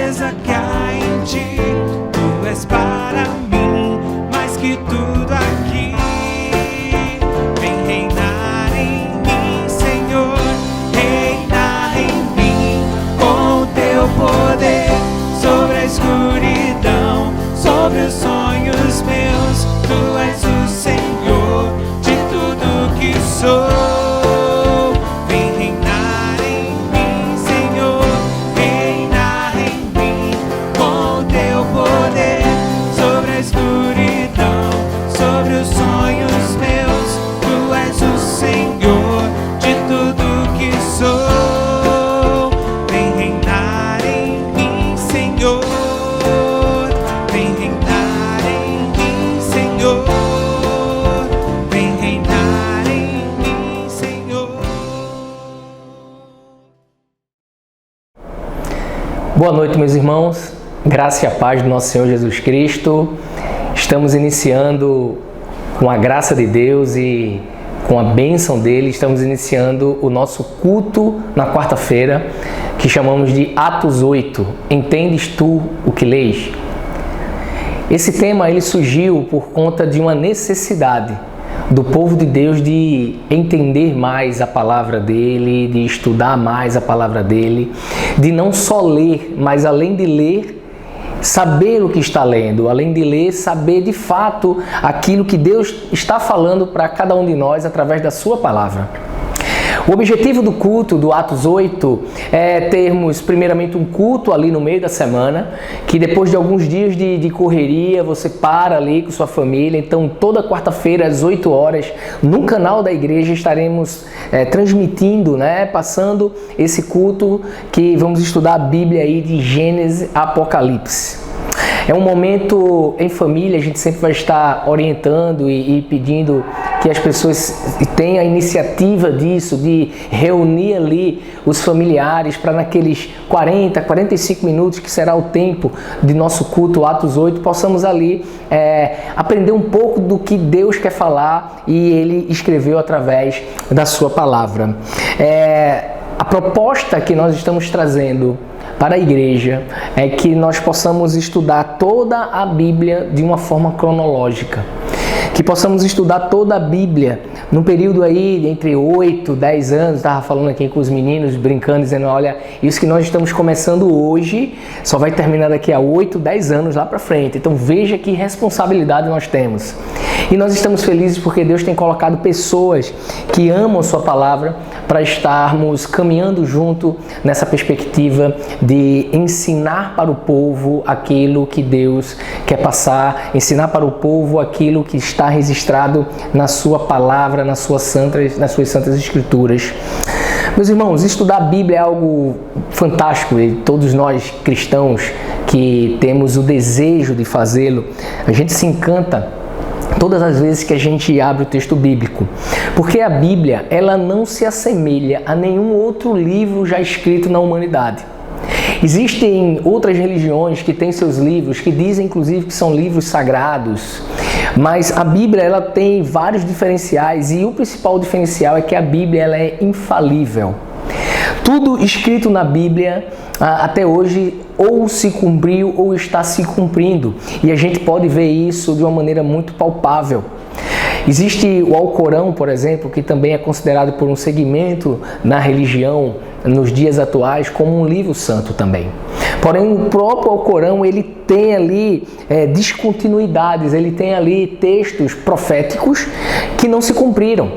beleza que há em ti. Tu és para mim mais que tudo aqui. Vem reinar em mim, Senhor, reinar em mim com o teu poder sobre a escuridão, sobre os sonhos meus. Tu és o Senhor de tudo que sou. Boa noite, meus irmãos, graça e a paz do nosso Senhor Jesus Cristo. Estamos iniciando, com a graça de Deus e com a bênção dele, estamos iniciando o nosso culto na quarta-feira, que chamamos de Atos 8. Entendes tu o que lês? Esse tema ele surgiu por conta de uma necessidade do povo de Deus de entender mais a palavra dele, de estudar mais a palavra dele, de não só ler, mas além de ler, saber o que está lendo, além de ler, saber de fato aquilo que Deus está falando para cada um de nós através da sua palavra. O objetivo do culto do Atos 8 é termos primeiramente um culto ali no meio da semana, que depois de alguns dias de correria, você para ali com sua família. Então toda quarta-feira às 8 horas, no canal da igreja, estaremos transmitindo, passando esse culto que vamos estudar a Bíblia aí de Gênesis a Apocalipse. É um momento em família, a gente sempre vai estar orientando e pedindo que as pessoas tenham a iniciativa disso, de reunir ali os familiares para naqueles 40, 45 minutos, que será o tempo de nosso culto, Atos 8, possamos ali aprender um pouco do que Deus quer falar e Ele escreveu através da sua palavra. A proposta que nós estamos trazendo para a igreja é que nós possamos estudar toda a Bíblia de uma forma cronológica. Que possamos estudar toda a Bíblia num período aí entre 8 e 10 anos. Estava falando aqui com os meninos, brincando, dizendo, olha, isso que nós estamos começando hoje só vai terminar daqui a 8, 10 anos lá para frente. Então veja que responsabilidade nós temos. E nós estamos felizes porque Deus tem colocado pessoas que amam a sua palavra para estarmos caminhando junto nessa perspectiva de ensinar para o povo aquilo que Deus quer passar, ensinar para o povo aquilo que está registrado na sua palavra, nas suas santas escrituras. Meus irmãos, estudar a Bíblia é algo fantástico e todos nós cristãos que temos o desejo de fazê-lo, a gente se encanta todas as vezes que a gente abre o texto bíblico, porque a Bíblia ela não se assemelha a nenhum outro livro já escrito na humanidade. Existem outras religiões que têm seus livros, que dizem inclusive que são livros sagrados, mas a Bíblia ela tem vários diferenciais e o principal diferencial é que a Bíblia ela é infalível. Tudo escrito na Bíblia até hoje ou se cumpriu ou está se cumprindo, e a gente pode ver isso de uma maneira muito palpável. Existe o Alcorão, por exemplo, que também é considerado por um segmento na religião nos dias atuais como um livro santo também. Porém, o próprio Alcorão ele tem ali descontinuidades, ele tem ali textos proféticos que não se cumpriram.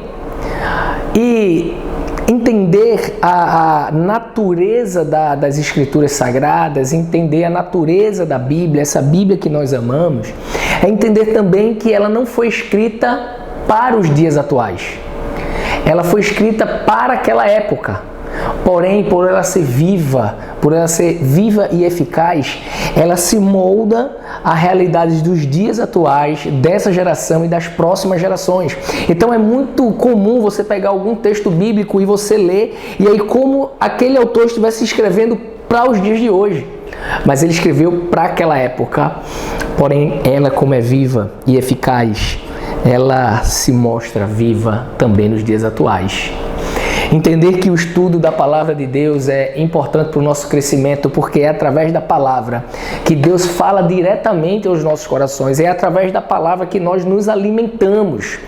E entender a natureza das escrituras sagradas, entender a natureza da Bíblia, essa Bíblia que nós amamos, é entender também que ela não foi escrita para os dias atuais. Ela foi escrita para aquela época. Porém, por ela ser viva e eficaz, ela se molda à realidade dos dias atuais, dessa geração e das próximas gerações. Então é muito comum você pegar algum texto bíblico e você ler, e aí como aquele autor estivesse escrevendo para os dias de hoje. Mas ele escreveu para aquela época, porém ela, como é viva e eficaz, ela se mostra viva também nos dias atuais. Entender que o estudo da palavra de Deus é importante para o nosso crescimento, porque é através da palavra que Deus fala diretamente aos nossos corações, é através da palavra que nós nos alimentamos,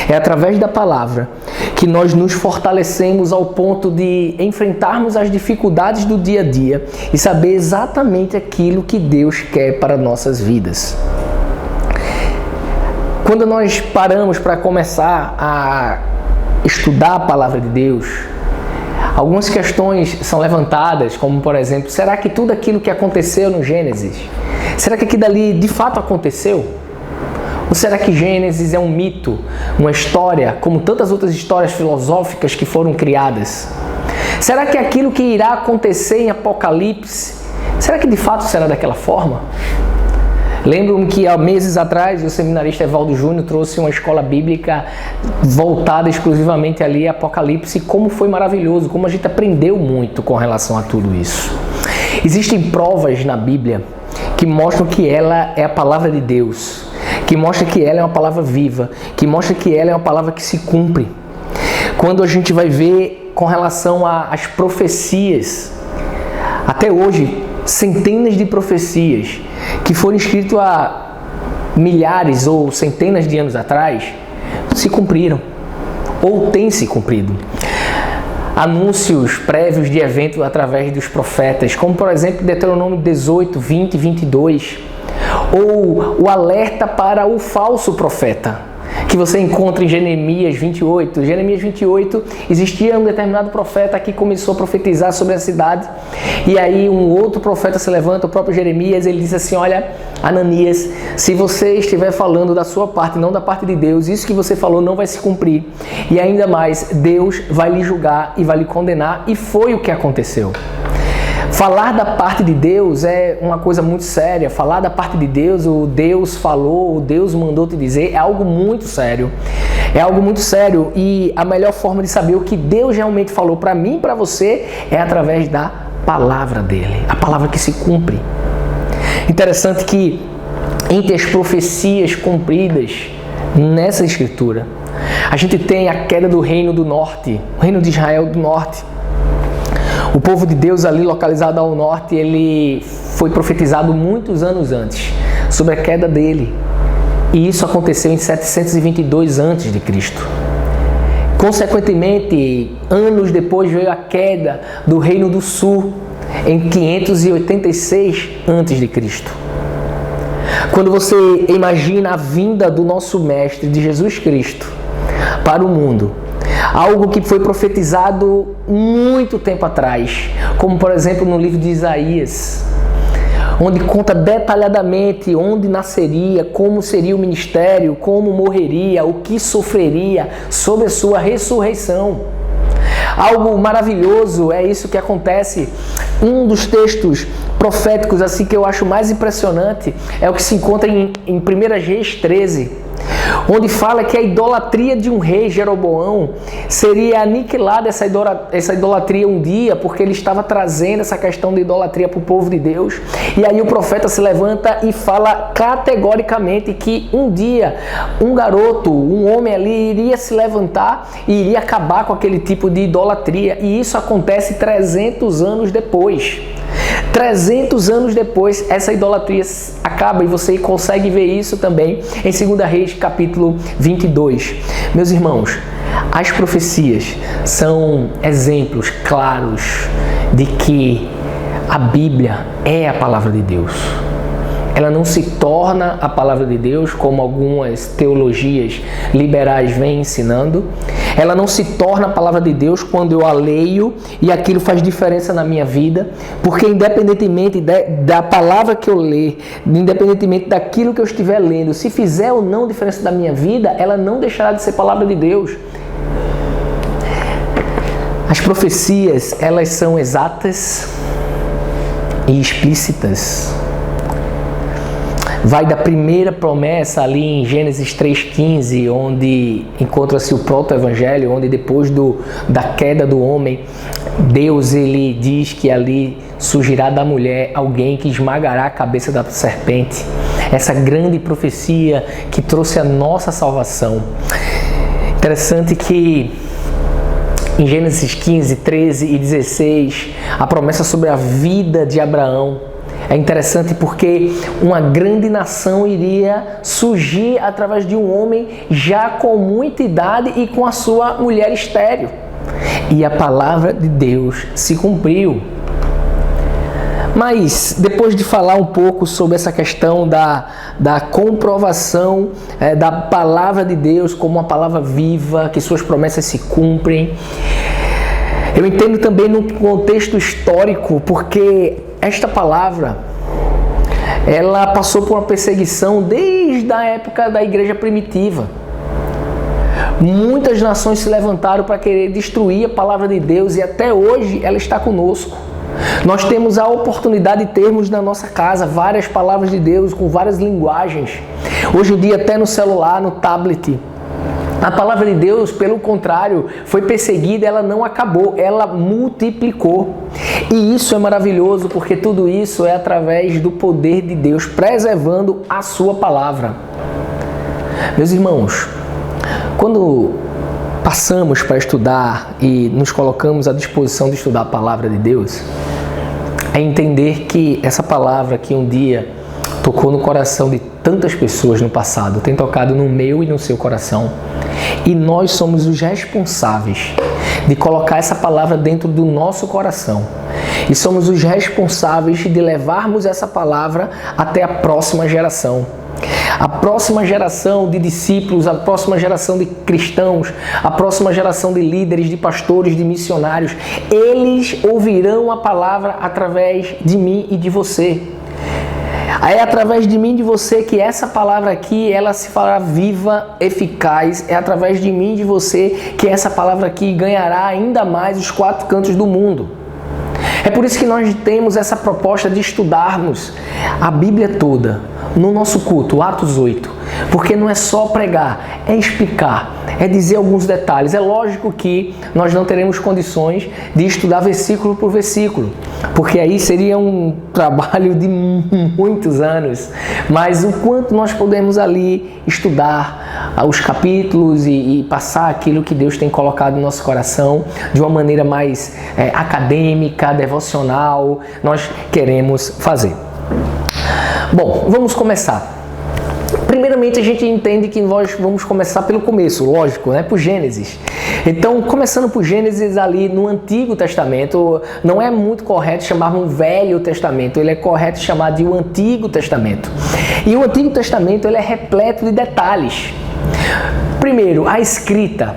é através da palavra que nós nos fortalecemos ao ponto de enfrentarmos as dificuldades do dia a dia e saber exatamente aquilo que Deus quer para nossas vidas. Quando nós paramos para começar a estudar a palavra de Deus, algumas questões são levantadas, como por exemplo, será que tudo aquilo que aconteceu no Gênesis, será que aquilo ali de fato aconteceu? Ou será que Gênesis é um mito, uma história, como tantas outras histórias filosóficas que foram criadas? Será que aquilo que irá acontecer em Apocalipse, será que de fato será daquela forma? Lembro-me que há meses atrás o seminarista Evaldo Júnior trouxe uma escola bíblica voltada exclusivamente ali a Apocalipse, e como foi maravilhoso, como a gente aprendeu muito com relação a tudo isso. Existem provas na Bíblia que mostram que ela é a palavra de Deus, que mostra que ela é uma palavra viva, que mostra que ela é uma palavra que se cumpre. Quando a gente vai ver com relação às profecias, até hoje, centenas de profecias que foram escritas há milhares ou centenas de anos atrás, se cumpriram, ou têm se cumprido. Anúncios prévios de eventos através dos profetas, como por exemplo Deuteronômio 18, 20 e 22, ou o alerta para o falso profeta, que você encontra em Jeremias 28. Jeremias 28, existia um determinado profeta que começou a profetizar sobre a cidade, e aí um outro profeta se levanta, o próprio Jeremias, ele diz assim, olha, Ananias, se você estiver falando da sua parte, não da parte de Deus, isso que você falou não vai se cumprir, e ainda mais, Deus vai lhe julgar e vai lhe condenar, e foi o que aconteceu. Falar da parte de Deus é uma coisa muito séria. Falar da parte de Deus, o Deus falou, o Deus mandou te dizer, é algo muito sério. É algo muito sério, e a melhor forma de saber o que Deus realmente falou para mim e para você é através da palavra dele, a palavra que se cumpre. Interessante que entre as profecias cumpridas nessa escritura, a gente tem a queda do reino do norte, o reino de Israel do norte. O povo de Deus ali localizado ao norte, ele foi profetizado muitos anos antes sobre a queda dele. E isso aconteceu em 722 a.C. Consequentemente, anos depois veio a queda do Reino do Sul, em 586 a.C. Quando você imagina a vinda do nosso Mestre, de Jesus Cristo, para o mundo, algo que foi profetizado muito tempo atrás, como por exemplo no livro de Isaías, onde conta detalhadamente onde nasceria, como seria o ministério, como morreria, o que sofreria sobre a sua ressurreição. Algo maravilhoso é isso que acontece. Um dos textos proféticos assim que eu acho mais impressionante é o que se encontra em 1 Reis 13, onde fala que a idolatria de um rei, Jeroboão, seria aniquilada, essa idolatria um dia, porque ele estava trazendo essa questão de idolatria para o povo de Deus. E aí o profeta se levanta e fala categoricamente que um dia um garoto, um homem ali iria se levantar e iria acabar com aquele tipo de idolatria. E isso acontece 300 anos depois. 300 anos depois, essa idolatria acaba, e você consegue ver isso também em 2 Reis, capítulo 22. Meus irmãos, as profecias são exemplos claros de que a Bíblia é a palavra de Deus. Ela não se torna a palavra de Deus, como algumas teologias liberais vêm ensinando. Ela não se torna a palavra de Deus quando eu a leio e aquilo faz diferença na minha vida, porque independentemente da palavra que eu ler, independentemente daquilo que eu estiver lendo, se fizer ou não diferença da minha vida, ela não deixará de ser palavra de Deus. As profecias, elas são exatas e explícitas. Vai da primeira promessa ali em Gênesis 3,15, onde encontra-se o proto-evangelho, onde depois da queda do homem, Deus ele diz que ali surgirá da mulher alguém que esmagará a cabeça da serpente. Essa grande profecia que trouxe a nossa salvação. Interessante que em Gênesis 15, 13 e 16, a promessa sobre a vida de Abraão. É interessante porque uma grande nação iria surgir através de um homem já com muita idade e com a sua mulher estéril. E a palavra de Deus se cumpriu. Mas, depois de falar um pouco sobre essa questão da comprovação da palavra de Deus como uma palavra viva, que suas promessas se cumprem, eu entendo também no contexto histórico, porque esta palavra, ela passou por uma perseguição desde a época da igreja primitiva. Muitas nações se levantaram para querer destruir a palavra de Deus e até hoje ela está conosco. Nós temos a oportunidade de termos na nossa casa várias palavras de Deus com várias linguagens. Hoje em dia até no celular, no tablet. A palavra de Deus, pelo contrário, foi perseguida, ela não acabou, ela multiplicou. E isso é maravilhoso porque tudo isso é através do poder de Deus preservando a sua palavra. Meus irmãos, quando passamos para estudar e nos colocamos à disposição de estudar a palavra de Deus, é entender que essa palavra que um dia tocou no coração de tantas pessoas no passado, tem tocado no meu e no seu coração. E nós somos os responsáveis de colocar essa palavra dentro do nosso coração. E somos os responsáveis de levarmos essa palavra até a próxima geração. A próxima geração de discípulos, a próxima geração de cristãos, a próxima geração de líderes, de pastores, de missionários, eles ouvirão a palavra através de mim e de você. É através de mim e de você que essa palavra aqui, ela se fará viva, eficaz. É através de mim e de você que essa palavra aqui ganhará ainda mais os 4 cantos do mundo. É por isso que nós temos essa proposta de estudarmos a Bíblia toda no nosso culto, Atos 8. Porque não é só pregar, é explicar, é dizer alguns detalhes. É lógico que nós não teremos condições de estudar versículo por versículo, porque aí seria um trabalho de muitos anos. Mas o quanto nós podemos ali estudar os capítulos e passar aquilo que Deus tem colocado no nosso coração de uma maneira mais acadêmica, devocional, nós queremos fazer. Bom, vamos começar. Primeiramente, a gente entende que nós vamos começar pelo começo, lógico, né? Por Gênesis. Então, começando por Gênesis ali no Antigo Testamento, não é muito correto chamar um Velho Testamento, ele é correto chamar de o Antigo Testamento. E o Antigo Testamento, ele é repleto de detalhes. Primeiro, a escrita.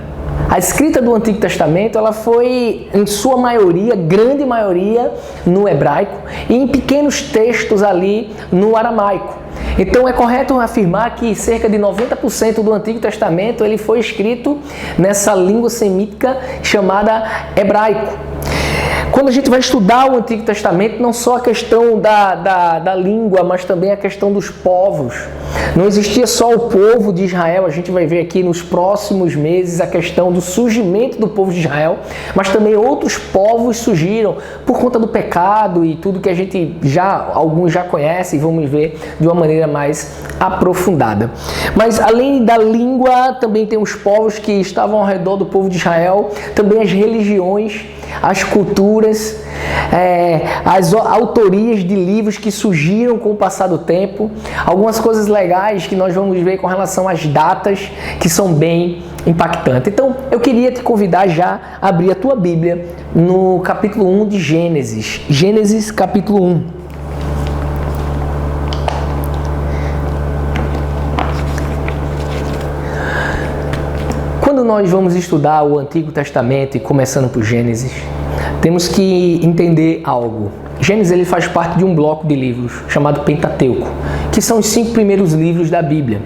A escrita do Antigo Testamento, ela foi, em sua maioria, grande maioria, no hebraico e em pequenos textos ali no aramaico. Então é correto afirmar que cerca de 90% do Antigo Testamento ele foi escrito nessa língua semítica chamada hebraico. Quando a gente vai estudar o Antigo Testamento, não só a questão da língua, mas também a questão dos povos. Não existia só o povo de Israel, a gente vai ver aqui nos próximos meses a questão do surgimento do povo de Israel, mas também outros povos surgiram por conta do pecado e tudo que a gente alguns já conhecem e vamos ver de uma maneira mais aprofundada. Mas além da língua, também tem os povos que estavam ao redor do povo de Israel, também as religiões, as culturas, as autorias de livros que surgiram com o passar do tempo, algumas coisas legais que nós vamos ver com relação às datas que são bem impactantes. Então, eu queria te convidar já a abrir a tua Bíblia no capítulo 1 de Gênesis. Gênesis, capítulo 1. Quando nós vamos estudar o Antigo Testamento e começando por Gênesis, temos que entender algo. Gênesis ele faz parte de um bloco de livros chamado Pentateuco, que são os 5 primeiros livros da Bíblia.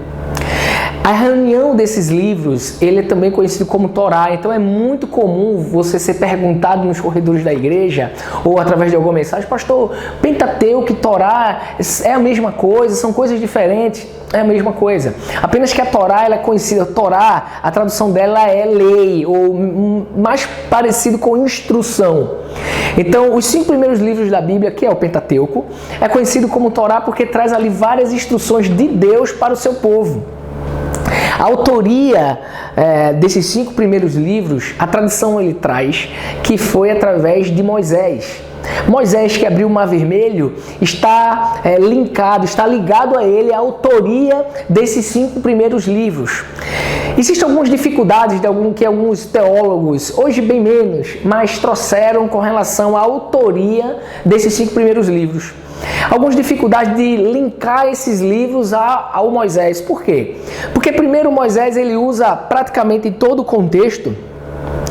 A reunião desses livros, ele é também conhecido como Torá, então é muito comum você ser perguntado nos corredores da igreja ou através de alguma mensagem: pastor, Pentateuco e Torá é a mesma coisa, são coisas diferentes? É a mesma coisa, apenas que a Torá ela é conhecida, Torá, a tradução dela é lei, ou mais parecido com instrução. Então, os 5 primeiros livros da Bíblia, que é o Pentateuco, é conhecido como Torá porque traz ali várias instruções de Deus para o seu povo. A autoria desses 5 primeiros livros, a tradição ele traz que foi através de Moisés. Moisés, que abriu o Mar Vermelho, está ligado a ele a autoria desses 5 primeiros livros. Existem algumas dificuldades que alguns teólogos, hoje bem menos, mas trouxeram com relação à autoria desses 5 primeiros livros. Algumas dificuldades de linkar esses livros ao Moisés. Por quê? Porque primeiro Moisés ele usa praticamente em todo o contexto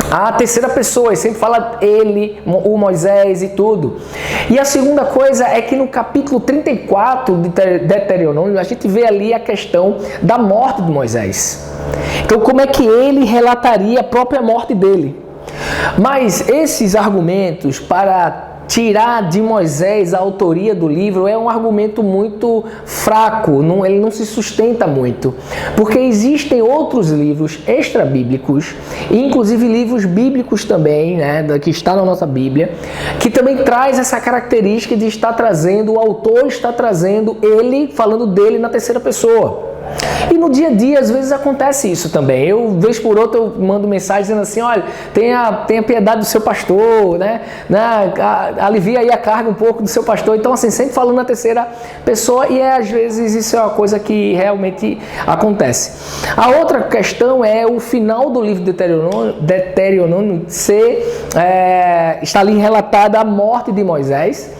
a terceira pessoa, ele sempre fala ele, o Moisés e tudo. E a segunda coisa é que no capítulo 34 de Deuteronômio, a gente vê ali a questão da morte de Moisés. Então, como é que ele relataria a própria morte dele? Mas esses argumentos para tirar de Moisés a autoria do livro é um argumento muito fraco, ele não se sustenta muito, porque existem outros livros extra-bíblicos, inclusive livros bíblicos também, né, que está na nossa Bíblia, que também traz essa característica de estar trazendo, o autor está trazendo ele, falando dele na terceira pessoa. E no dia a dia, às vezes acontece isso também. Eu, vez por outra, eu mando mensagem dizendo assim, olha, tenha piedade do seu pastor, né? Alivia aí a carga um pouco do seu pastor. Então, assim, sempre falando na terceira pessoa e às vezes isso é uma coisa que realmente acontece. A outra questão é o final do livro de Deuteronômio está ali relatada a morte de Moisés,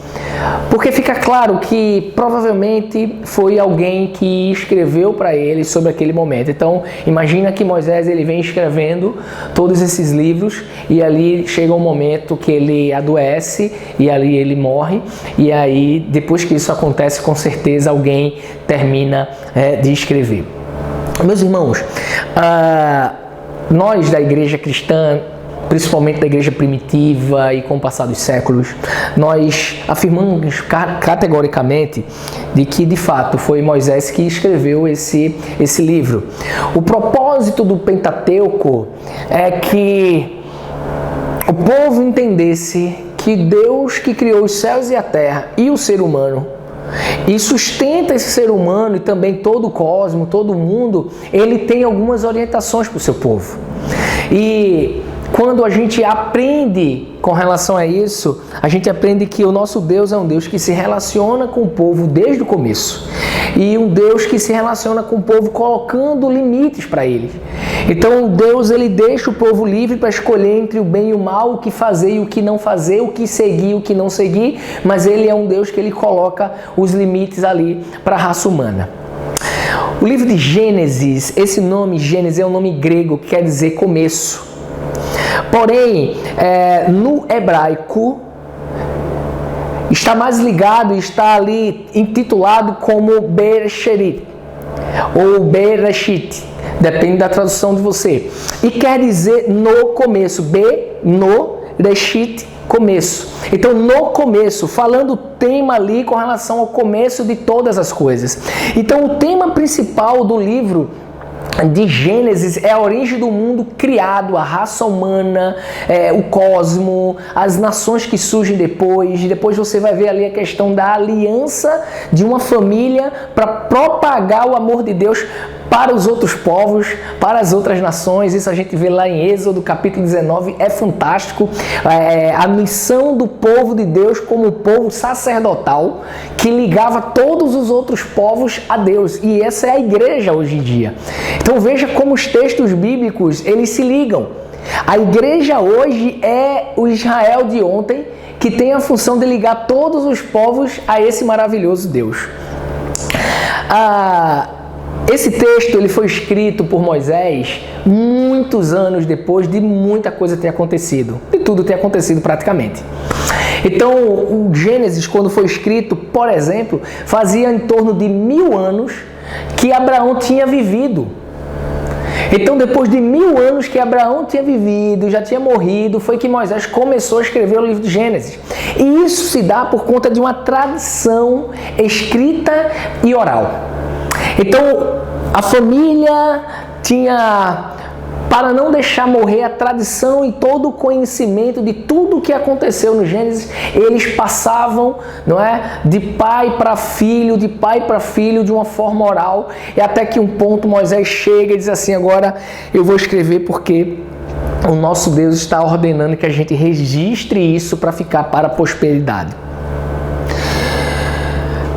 porque fica claro que provavelmente foi alguém que escreveu para ele sobre aquele momento. Então, imagina que Moisés ele vem escrevendo todos esses livros e ali chega um momento que ele adoece e ali ele morre. E aí, depois que isso acontece, com certeza alguém termina de escrever. Meus irmãos, nós da igreja cristã, principalmente da igreja primitiva e com o passar dos séculos, nós afirmamos categoricamente de que, de fato, foi Moisés que escreveu esse livro. O propósito do Pentateuco é que o povo entendesse que Deus que criou os céus e a terra e o ser humano, e sustenta esse ser humano e também todo o cosmos, todo o mundo, ele tem algumas orientações para o seu povo. E quando a gente aprende com relação a isso, a gente aprende que o nosso Deus é um Deus que se relaciona com o povo desde o começo. E um Deus que se relaciona com o povo colocando limites para ele. Então Deus ele deixa o povo livre para escolher entre o bem e o mal, o que fazer e o que não fazer, o que seguir e o que não seguir, mas ele é um Deus que ele coloca os limites ali para a raça humana. O livro de Gênesis, esse nome Gênesis é um nome grego que quer dizer começo. Porém, no hebraico, está mais ligado, está ali intitulado como Bereshit, ou Bereshit, depende da tradução de você. E quer dizer no começo, Bereshit, começo. Então, no começo, falando o tema ali com relação ao começo de todas as coisas. Então, o tema principal do livro de Gênesis é a origem do mundo criado, a raça humana, o cosmo, as nações que surgem depois. Depois você vai ver ali a questão da aliança de uma família para propagar o amor de Deus para os outros povos, para as outras nações. Isso a gente vê lá em Êxodo, capítulo 19, é fantástico. A missão do povo de Deus como povo sacerdotal que ligava todos os outros povos a Deus. E essa é a igreja hoje em dia. Então veja como os textos bíblicos, eles se ligam. A igreja hoje é o Israel de ontem, que tem a função de ligar todos os povos a esse maravilhoso Deus. Esse texto ele foi escrito por Moisés muitos anos depois de muita coisa ter acontecido. De tudo ter acontecido praticamente. Então, o Gênesis, quando foi escrito, por exemplo, fazia em torno de 1000 anos que Abraão tinha vivido. Então, depois de 1000 anos que Abraão tinha vivido, já tinha morrido, foi que Moisés começou a escrever o livro de Gênesis. E isso se dá por conta de uma tradição escrita e oral. Então, a família tinha para não deixar morrer a tradição e todo o conhecimento de tudo o que aconteceu no Gênesis, eles passavam, não é, de pai para filho, de uma forma oral, e até que um ponto Moisés chega e diz assim: agora eu vou escrever porque o nosso Deus está ordenando que a gente registre isso para ficar para a prosperidade.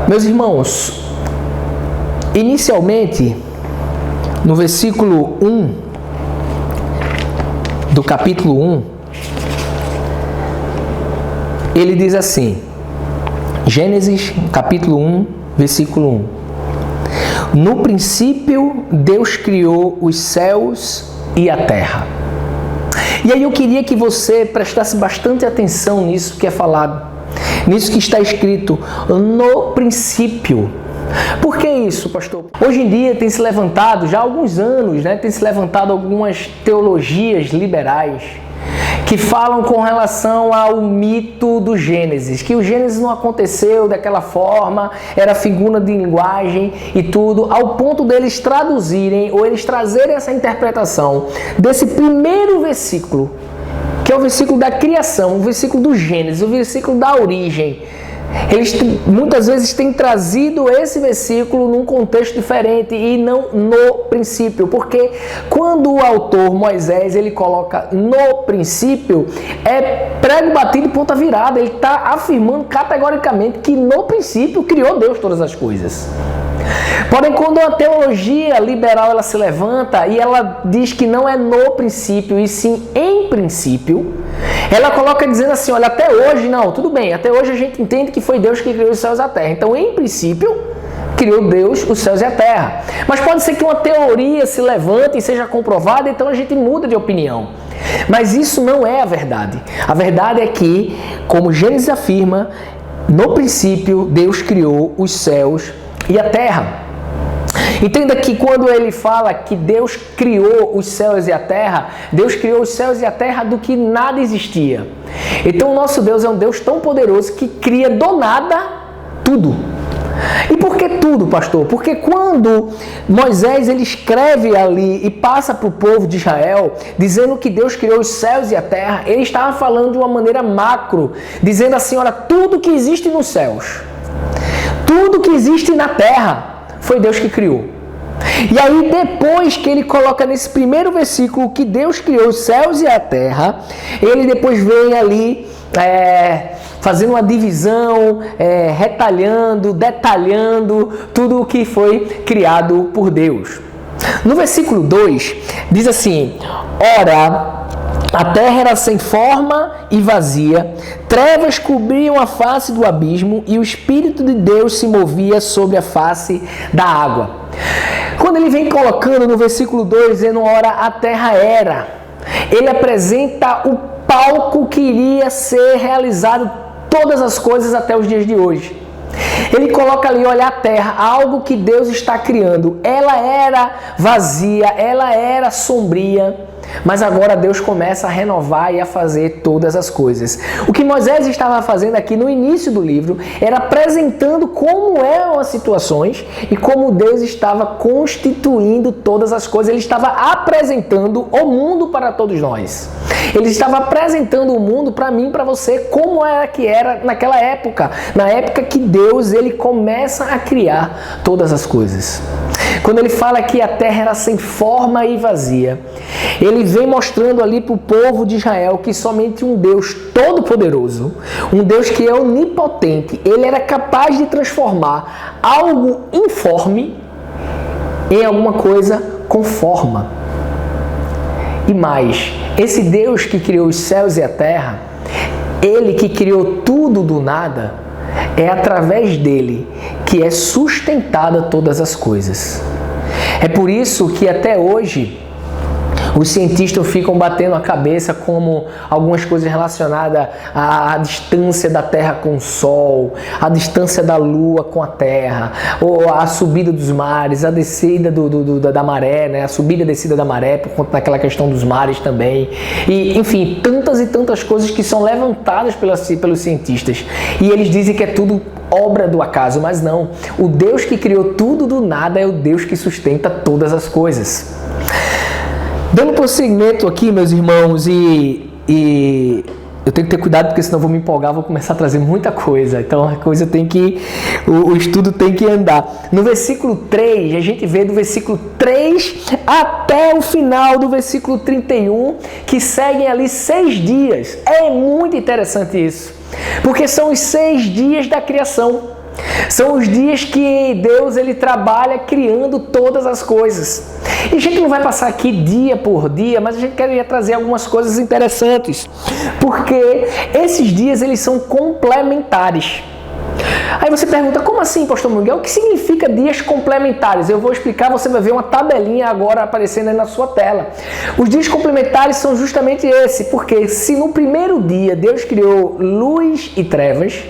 Meus irmãos, inicialmente, no versículo 1 do capítulo 1, ele diz assim, Gênesis capítulo 1, versículo 1: no princípio Deus criou os céus e a terra. E aí eu queria que você prestasse bastante atenção nisso que é falado, nisso que está escrito, no princípio. Por que isso, pastor? Hoje em dia tem se levantado, já há alguns anos, tem se levantado algumas teologias liberais que falam com relação ao mito do Gênesis, que o Gênesis não aconteceu daquela forma, era figura de linguagem e tudo, ao ponto deles traduzirem ou eles trazerem essa interpretação desse primeiro versículo, que é o versículo da criação, o versículo do Gênesis, o versículo da origem. Eles muitas vezes têm trazido esse versículo num contexto diferente e não no princípio, porque quando o autor Moisés ele coloca no princípio, é prego batido e ponta virada. Ele está afirmando categoricamente que no princípio criou Deus todas as coisas. Porém, quando a teologia liberal ela se levanta e ela diz que não é no princípio e sim em princípio, ela coloca dizendo assim, olha, até hoje não, tudo bem, até hoje a gente entende que foi Deus que criou os céus e a terra. Então, em princípio, criou Deus os céus e a terra. Mas pode ser que uma teoria se levante e seja comprovada, então a gente muda de opinião. Mas isso não é a verdade. A verdade é que, como Gênesis afirma, no princípio Deus criou os céus e a terra. Entenda que quando ele fala que Deus criou os céus e a terra, Deus criou os céus e a terra do que nada existia. Então o nosso Deus é um Deus tão poderoso que cria do nada tudo. E por que tudo, pastor? Porque quando Moisés ele escreve ali e passa para o povo de Israel, dizendo que Deus criou os céus e a terra, ele estava falando de uma maneira macro, dizendo assim, olha, tudo que existe nos céus, tudo que existe na terra, foi Deus que criou. E aí depois que ele coloca nesse primeiro versículo que Deus criou os céus e a terra, ele depois vem ali fazendo uma divisão, retalhando, detalhando tudo o que foi criado por Deus. No versículo 2 diz assim, ora, a terra era sem forma e vazia, trevas cobriam a face do abismo e o Espírito de Deus se movia sobre a face da água. Quando ele vem colocando no versículo 2, dizendo, ora, a terra era, ele apresenta o palco que iria ser realizado todas as coisas até os dias de hoje. Ele coloca ali, olha, a terra, algo que Deus está criando. Ela era vazia, ela era sombria, mas agora Deus começa a renovar e a fazer todas as coisas. O que Moisés estava fazendo aqui no início do livro era apresentando como eram as situações e como Deus estava constituindo todas as coisas. Ele estava apresentando o mundo para todos nós. Ele estava apresentando o mundo para mim, para você, como era que era naquela época. Na época que Deus ele começa a criar todas as coisas. Quando ele fala que a terra era sem forma e vazia, ele vem mostrando ali para o povo de Israel que somente um Deus todo-poderoso, um Deus que é onipotente, ele era capaz de transformar algo informe em alguma coisa com forma. E mais, esse Deus que criou os céus e a terra, ele que criou tudo do nada, é através dele que é sustentada todas as coisas. É por isso que até hoje os cientistas ficam batendo a cabeça como algumas coisas relacionadas à distância da Terra com o Sol, a distância da Lua com a Terra, ou a subida dos mares, a descida da maré, né? A subida e descida da maré por conta daquela questão dos mares também. E, enfim, tantas e tantas coisas que são levantadas pelos cientistas. E eles dizem que é tudo obra do acaso, mas não. O Deus que criou tudo do nada é o Deus que sustenta todas as coisas. Dando prosseguimento aqui, meus irmãos, e eu tenho que ter cuidado porque senão eu vou me empolgar, vou começar a trazer muita coisa. Então a coisa tem que, o estudo tem que andar. No versículo 3, a gente vê do versículo 3 até o final do versículo 31, que seguem ali 6 dias. É muito interessante isso, porque são os 6 dias da criação. São os dias que Deus ele trabalha criando todas as coisas. E a gente não vai passar aqui dia por dia, mas a gente queria trazer algumas coisas interessantes, porque esses dias eles são complementares. Aí você pergunta, como assim, pastor Miguel? O que significa dias complementares? Eu vou explicar, você vai ver uma tabelinha agora aparecendo aí na sua tela. Os dias complementares são justamente esse, porque se no primeiro dia Deus criou luz e trevas,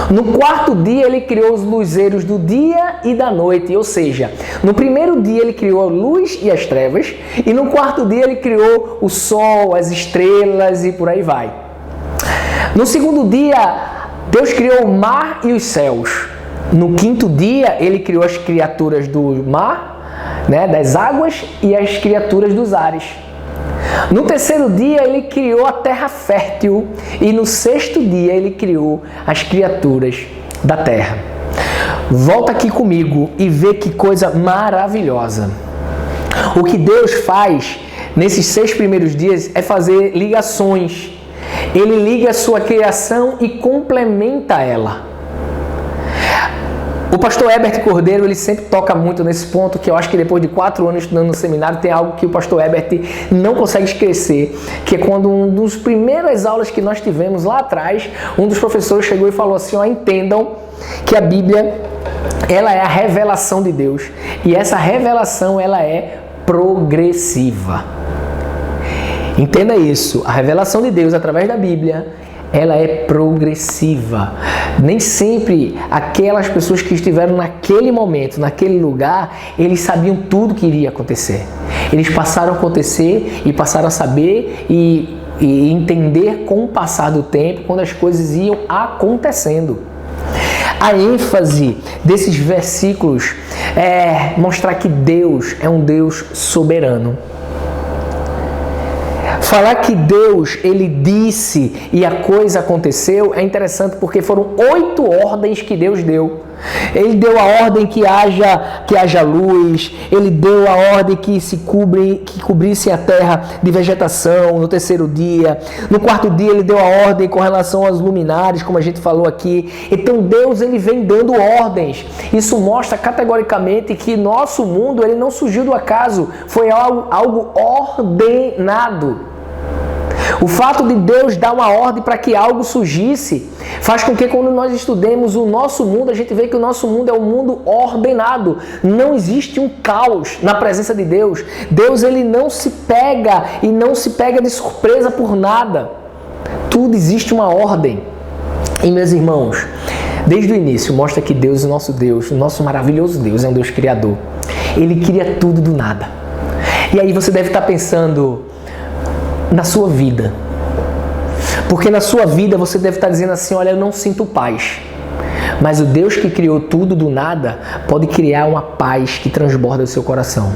no quarto dia ele criou os luzeiros do dia e da noite, ou seja, no primeiro dia ele criou a luz e as trevas, e no quarto dia ele criou o sol, as estrelas e por aí vai. No segundo dia, Deus criou o mar e os céus. No quinto dia, ele criou as criaturas do mar, das águas, e as criaturas dos ares. No terceiro dia, ele criou a terra fértil, e no sexto dia, ele criou as criaturas da terra. Volta aqui comigo e vê que coisa maravilhosa. O que Deus faz nesses 6 primeiros dias é fazer ligações. Ele liga a sua criação e complementa ela. O pastor Herbert Cordeiro, ele sempre toca muito nesse ponto, que eu acho que depois de 4 anos estudando no seminário, tem algo que o pastor Herbert não consegue esquecer, que é quando um dos primeiras aulas que nós tivemos lá atrás, um dos professores chegou e falou assim, entendam que a Bíblia, ela é a revelação de Deus, e essa revelação, ela é progressiva. Entenda isso, a revelação de Deus através da Bíblia, ela é progressiva. Nem sempre aquelas pessoas que estiveram naquele momento, naquele lugar, eles sabiam tudo que iria acontecer. Eles passaram a acontecer e passaram a saber e entender com o passar do tempo, quando as coisas iam acontecendo. A ênfase desses versículos é mostrar que Deus é um Deus soberano. Falar que Deus, ele disse e a coisa aconteceu é interessante porque foram 8 ordens que Deus deu. Ele deu a ordem que haja luz, ele deu a ordem que cobrisse a terra de vegetação no terceiro dia. No quarto dia ele deu a ordem com relação aos luminares, como a gente falou aqui. Então Deus ele vem dando ordens. Isso mostra categoricamente que nosso mundo ele não surgiu do acaso, foi algo ordenado. O fato de Deus dar uma ordem para que algo surgisse faz com que quando nós estudemos o nosso mundo, a gente vê que o nosso mundo é um mundo ordenado. Não existe um caos na presença de Deus. Deus ele não se pega de surpresa por nada. Tudo existe uma ordem. E meus irmãos, desde o início mostra que Deus, o nosso maravilhoso Deus, é um Deus criador. Ele cria tudo do nada. E aí você deve estar pensando na sua vida, porque na sua vida você deve estar dizendo assim, olha, eu não sinto paz, mas o Deus que criou tudo do nada pode criar uma paz que transborda o seu coração.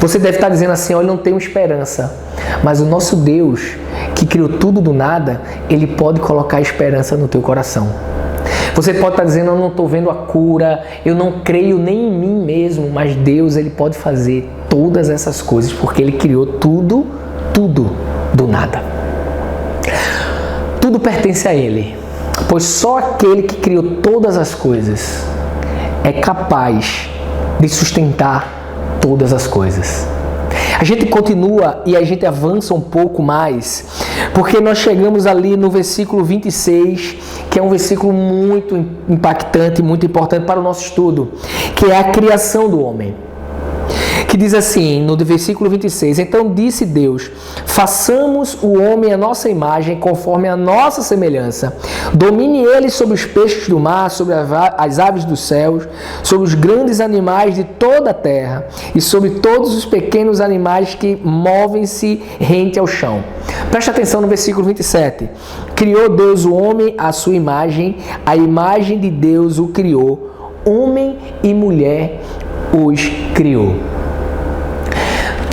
Você deve estar dizendo assim, olha, eu não tenho esperança, mas o nosso Deus que criou tudo do nada, ele pode colocar esperança no teu coração. Você pode estar dizendo, eu não estou vendo a cura, eu não creio nem em mim mesmo, mas Deus ele pode fazer todas essas coisas, porque ele criou tudo do nada. Tudo pertence a Ele, pois só aquele que criou todas as coisas é capaz de sustentar todas as coisas. A gente continua e a gente avança um pouco mais, porque nós chegamos ali no versículo 26, que é um versículo muito impactante, muito importante para o nosso estudo, que é a criação do homem. Que diz assim, no versículo 26, então disse Deus, façamos o homem à nossa imagem, conforme a nossa semelhança. Domine ele sobre os peixes do mar, sobre as aves dos céus, sobre os grandes animais de toda a terra e sobre todos os pequenos animais que movem-se rente ao chão. Preste atenção no versículo 27. Criou Deus o homem à sua imagem, a imagem de Deus o criou, homem e mulher os criou.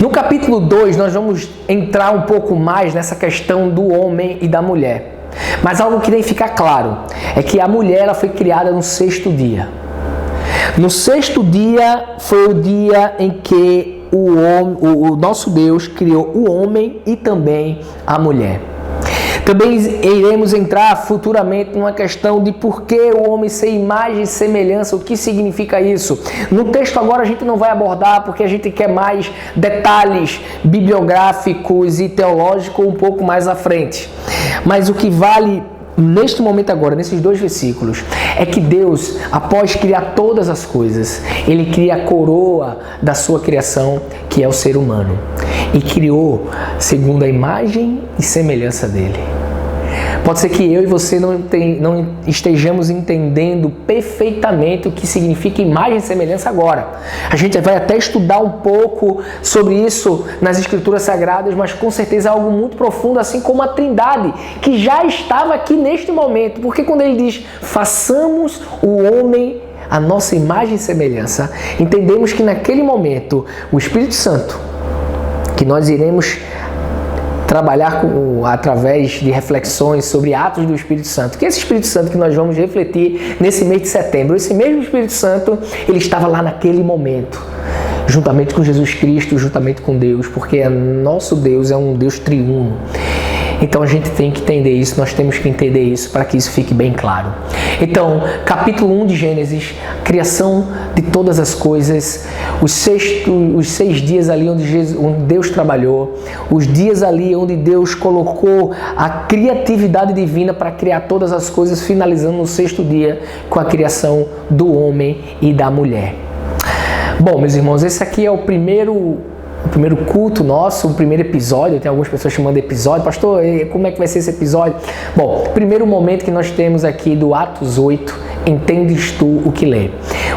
No capítulo 2, nós vamos entrar um pouco mais nessa questão do homem e da mulher. Mas algo que tem que ficar claro é que a mulher ela foi criada no 6º dia. No 6º dia foi o dia em que o nosso Deus criou o homem e também a mulher. Também iremos entrar futuramente numa questão de por que o homem ser imagem e semelhança, o que significa isso. No texto agora a gente não vai abordar porque a gente quer mais detalhes bibliográficos e teológicos um pouco mais à frente. Mas o que vale neste momento agora, nesses 2 versículos, é que Deus, após criar todas as coisas, Ele cria a coroa da sua criação, que é o ser humano. E criou segundo a imagem e semelhança dele. Pode ser que eu e você não estejamos entendendo perfeitamente o que significa imagem e semelhança agora. A gente vai até estudar um pouco sobre isso nas Escrituras Sagradas, mas com certeza é algo muito profundo, assim como a Trindade, que já estava aqui neste momento. Porque quando ele diz, façamos o homem a nossa imagem e semelhança, entendemos que naquele momento o Espírito Santo, que nós iremos trabalhar através de reflexões sobre atos do Espírito Santo, que é esse Espírito Santo que nós vamos refletir nesse mês de setembro. Esse mesmo Espírito Santo, ele estava lá naquele momento, juntamente com Jesus Cristo, juntamente com Deus, porque nosso Deus é um Deus triuno. Então a gente tem que entender isso, nós temos que entender isso para que isso fique bem claro. Então, capítulo 1 de Gênesis, criação de todas as coisas, os 6 dias ali onde Deus trabalhou, os dias ali onde Deus colocou a criatividade divina para criar todas as coisas, finalizando no 6º dia com a criação do homem e da mulher. Bom, meus irmãos, esse aqui é o primeiro culto nosso, o primeiro episódio. Tem algumas pessoas chamando de episódio. Pastor, como é que vai ser esse episódio? Bom, primeiro momento que nós temos aqui do Atos 8, entendes tu o que lê.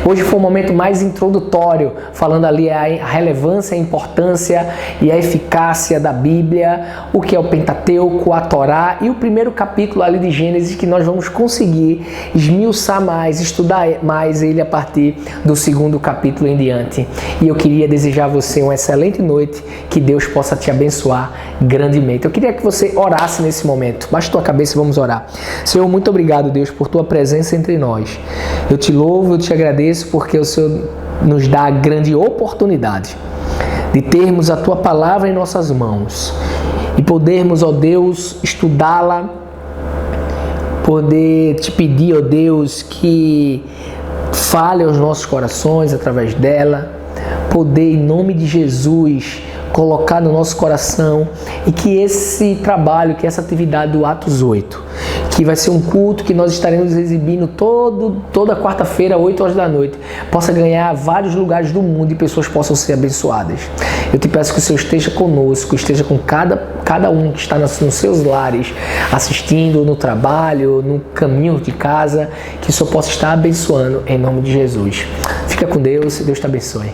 Hoje foi um momento mais introdutório, falando ali a relevância, a importância e a eficácia da Bíblia, o que é o Pentateuco, a Torá e o primeiro capítulo ali de Gênesis, que nós vamos conseguir esmiuçar mais, estudar mais ele a partir do 2º capítulo em diante. E eu queria desejar a você uma excelente noite, que Deus possa te abençoar grandemente. Eu queria que você orasse nesse momento. Baixe tua cabeça e vamos orar. Senhor, muito obrigado, Deus, por tua presença entre nós. Eu te louvo, eu te agradeço porque o Senhor nos dá a grande oportunidade de termos a tua palavra em nossas mãos e podermos, ó Deus, estudá-la, poder te pedir, ó Deus, que fale aos nossos corações através dela, poder, em nome de Jesus, colocar no nosso coração e que esse trabalho, que essa atividade do Atos 8, que vai ser um culto que nós estaremos exibindo toda quarta-feira, 8 horas da noite, possa ganhar vários lugares do mundo e pessoas possam ser abençoadas. Eu te peço que o Senhor esteja conosco, esteja com cada um que está nos seus lares, assistindo, no trabalho, no caminho de casa, que o Senhor possa estar abençoando em nome de Jesus. Fica com Deus e Deus te abençoe.